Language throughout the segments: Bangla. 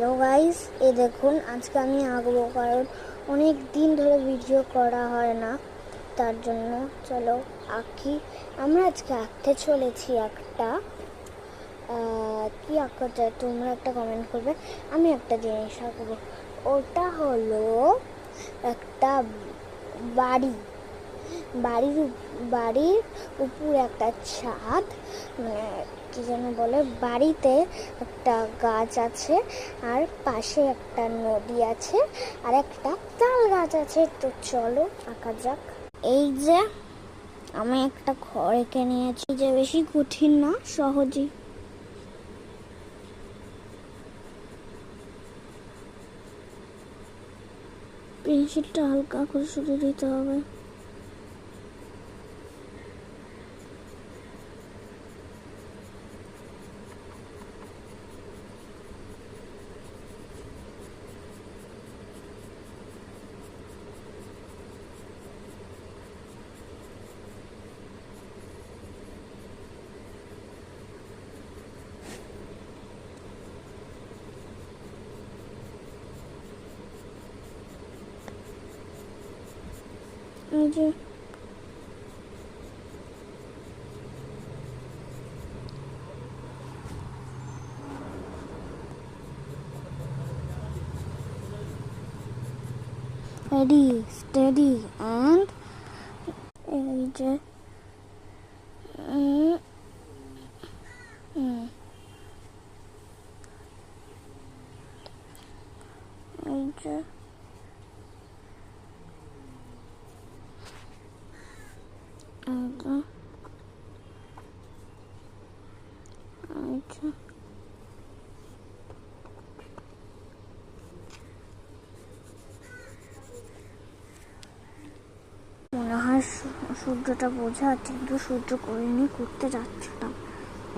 হ্যালো গাইস, এই দেখুন আজকে আমি আঁকবো, কারণ অনেক দিন ধরে ভিডিও করা হয় না, তার জন্য চলো আঁকি। আমরা আজকে আঁকতে চলেছি একটা কি আঁকা যায় তোমরা একটা কমেন্ট করবে। আমি একটা জিনিস আঁকবো, ওটা হলো একটা বাড়ি। বাড়ির উপরে একটা ছাদ, মানে কি যেন বলে, বাড়িতে একটা গাছ আছে, আর পাশে একটা নদী আছে, আর একটা তাল গাছ আছে। তো চলো আঁকা যাক। এই যে আমি একটা ঘর এঁকে নিয়েছি, যে বেশি কঠিন না, সহজেই। পেন্সিলটা হালকা করে সরিয়ে দিতে হবে। এই যে ready, steady, and এই যে এই যে মনে হয় সূর্যটা বোঝা যাচ্ছে, কিন্তু সূর্য করিনি, করতে যাচ্ছিলাম।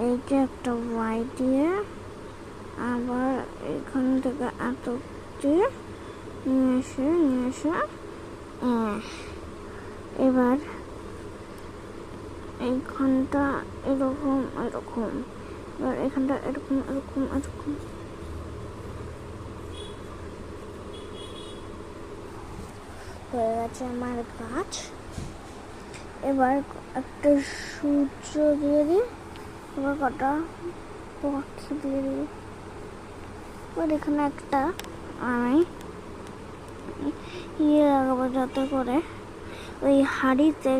এই যে একটা ওয়াই দিয়ে, আবার এখান থেকে এত দিয়ে নিয়ে এসে এবার এইখানটা এরকম, এবার এখানটা এরকম হয়ে গেছে আমার গাছ। এবার একটা সূর্য দিয়ে দিই, এবার কটা পাখি দিয়ে দিই। এবার এখানে একটা আমি লাগাবো, যাতে করে ওই হাঁড়িতে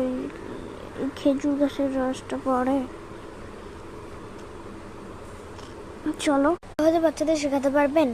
খেজুর গাছের রসটা পড়ে। চলো, তাহলে বাচ্চাদের শেখাতে পারবেন।